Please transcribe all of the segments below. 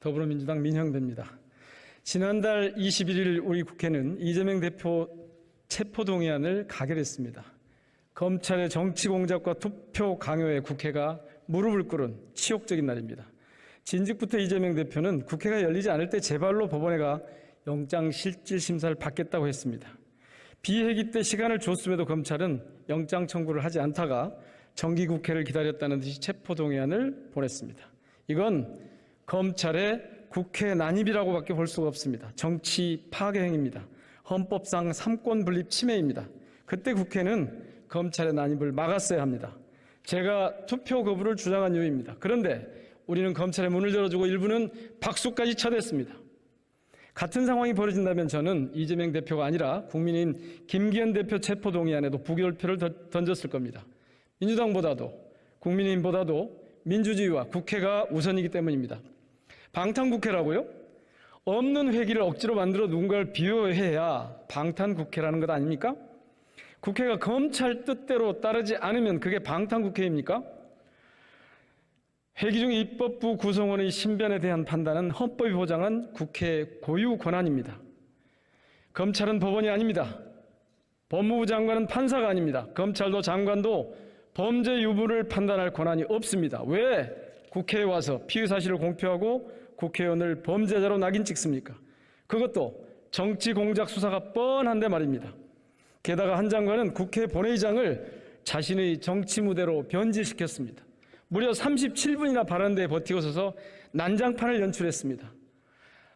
더불어민주당 민형배입니다. 지난달 21일 우리 국회는 이재명 대표 체포동의안을 가결했습니다. 검찰의 정치 공작과 투표 강요에 국회가 무릎을 꿇은 치욕적인 날입니다. 진즉부터 이재명 대표는 국회가 열리지 않을 때 제발로 법원에 가 영장실질심사를 받겠다고 했습니다. 비회기 때 시간을 줬음에도 검찰은 영장 청구를 하지 않다가 정기국회를 기다렸다는 듯이 체포동의안을 보냈습니다. 이건 검찰의 국회 난입이라고밖에 볼 수가 없습니다. 정치 파괴 행위입니다. 헌법상 삼권 분립 침해입니다. 그때 국회는 검찰의 난입을 막았어야 합니다. 제가 투표 거부를 주장한 이유입니다. 그런데 우리는 검찰의 문을 열어주고 일부는 박수까지 쳐댔습니다. 같은 상황이 벌어진다면 저는 이재명 대표가 아니라 국민인 김기현 대표 체포동의안에도 부결표를 던졌을 겁니다. 민주당보다도 국민의힘보다도 민주주의와 국회가 우선이기 때문입니다. 방탄국회라고요? 없는 회기를 억지로 만들어 누군가를 비호해야 방탄국회라는 것 아닙니까? 국회가 검찰 뜻대로 따르지 않으면 그게 방탄국회입니까? 회기 중 입법부 구성원의 신변에 대한 판단은 헌법이 보장한 국회의 고유 권한입니다. 검찰은 법원이 아닙니다. 법무부 장관은 판사가 아닙니다. 검찰도 장관도 범죄 유무를 판단할 권한이 없습니다. 왜 국회에 와서 피의 사실을 공표하고 국회의원을 범죄자로 낙인 찍습니까? 그것도 정치 공작 수사가 뻔한데 말입니다. 게다가 한 장관은 국회 본회의장을 자신의 정치 무대로 변질시켰습니다. 무려 37분이나 발언대에 버티고 서서 난장판을 연출했습니다.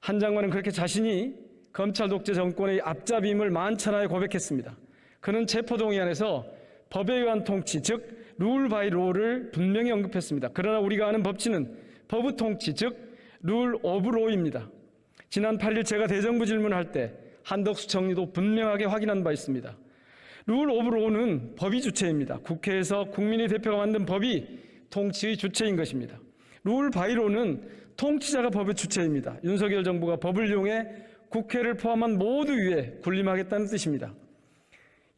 한 장관은 그렇게 자신이 검찰 독재 정권의 앞잡이임을 만천하에 고백했습니다. 그는 체포동의안에서 법에 의한 통치, 즉 룰 바이 로를 분명히 언급했습니다. 그러나 우리가 아는 법치는 법의 통치, 즉 룰 오브 로입니다. 지난 8일 제가 대정부 질문할 때 한덕수 총리도 분명하게 확인한 바 있습니다. 룰 오브 로는 법이 주체입니다. 국회에서 국민의 대표가 만든 법이 통치의 주체인 것입니다. 룰 바이 로는 통치자가 법의 주체입니다. 윤석열 정부가 법을 이용해 국회를 포함한 모두 위에 군림하겠다는 뜻입니다.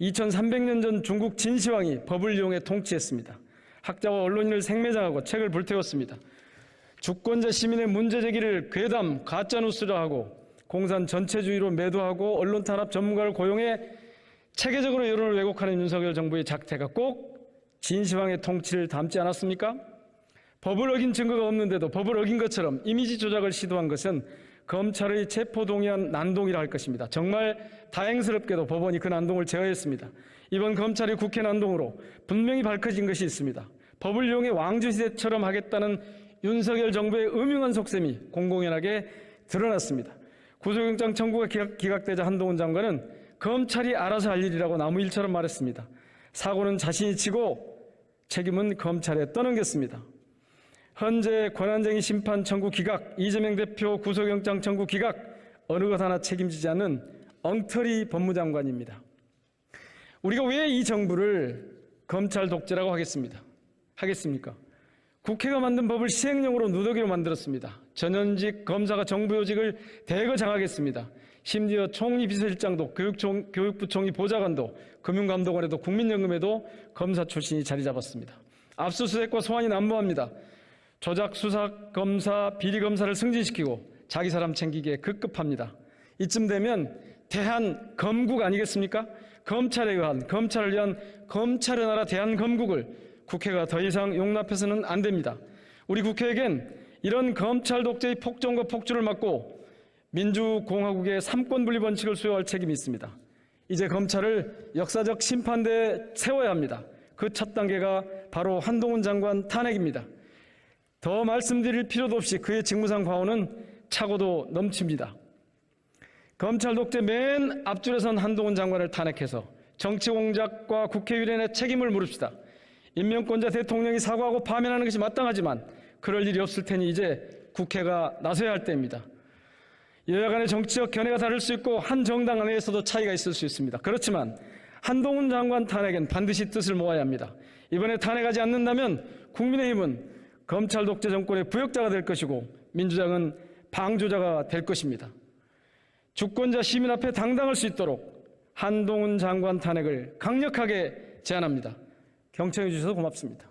2300년 전 중국 진시황이 법을 이용해 통치했습니다. 학자와 언론인을 생매장하고 책을 불태웠습니다. 주권자 시민의 문제 제기를 괴담, 가짜뉴스라 하고 공산 전체주의로 매도하고 언론 탄압 전문가를 고용해 체계적으로 여론을 왜곡하는 윤석열 정부의 작태가 꼭 진시황의 통치를 닮지 않았습니까? 법을 어긴 증거가 없는데도 법을 어긴 것처럼 이미지 조작을 시도한 것은 검찰의 체포동의안 난동이라 할 것입니다. 정말 다행스럽게도 법원이 그 난동을 제어했습니다. 이번 검찰의 국회 난동으로 분명히 밝혀진 것이 있습니다. 법을 이용해 왕조시대처럼 하겠다는 윤석열 정부의 음흉한 속셈이 공공연하게 드러났습니다. 구속영장 청구가 기각되자 한동훈 장관은 검찰이 알아서 할 일이라고 나무일처럼 말했습니다. 사고는 자신이 지고 책임은 검찰에 떠넘겼습니다. 현재 권한쟁의 심판 청구 기각, 이재명 대표 구속영장 청구 기각, 어느 것 하나 책임지지 않는 엉터리 법무장관입니다. 우리가 왜 이 정부를 검찰 독재라고 하겠습니까? 국회가 만든 법을 시행령으로 누더기로 만들었습니다. 전현직 검사가 정부 요직을 대거 장악했습니다. 심지어 총리 비서실장도 교육부 총리 보좌관도 금융감독원에도 국민연금에도 검사 출신이 자리 잡았습니다. 압수수색과 소환이 난무합니다. 조작 수사 검사, 비리 검사를 승진시키고 자기 사람 챙기기에 급급합니다. 이쯤 되면 대한검국 아니겠습니까? 검찰에 의한, 검찰을 위한 검찰의 나라 대한검국을 국회가 더 이상 용납해서는 안 됩니다. 우리 국회에겐 이런 검찰 독재의 폭정과 폭주를 막고 민주공화국의 삼권분립 원칙을 수호할 책임이 있습니다. 이제 검찰을 역사적 심판대에 세워야 합니다. 그 첫 단계가 바로 한동훈 장관 탄핵입니다. 더 말씀드릴 필요도 없이 그의 직무상 과오는 차고도 넘칩니다. 검찰 독재 맨 앞줄에 선 한동훈 장관을 탄핵해서 정치 공작과 국회 위원회 책임을 물읍시다. 임명권자 대통령이 사과하고 파면하는 것이 마땅하지만 그럴 일이 없을 테니 이제 국회가 나서야 할 때입니다. 여야 간의 정치적 견해가 다를 수 있고 한 정당 안에서도 차이가 있을 수 있습니다. 그렇지만 한동훈 장관 탄핵엔 반드시 뜻을 모아야 합니다. 이번에 탄핵하지 않는다면 국민의힘은 검찰 독재 정권의 부역자가 될 것이고 민주당은 방조자가 될 것입니다. 주권자 시민 앞에 당당할 수 있도록 한동훈 장관 탄핵을 강력하게 제안합니다. 경청해 주셔서 고맙습니다.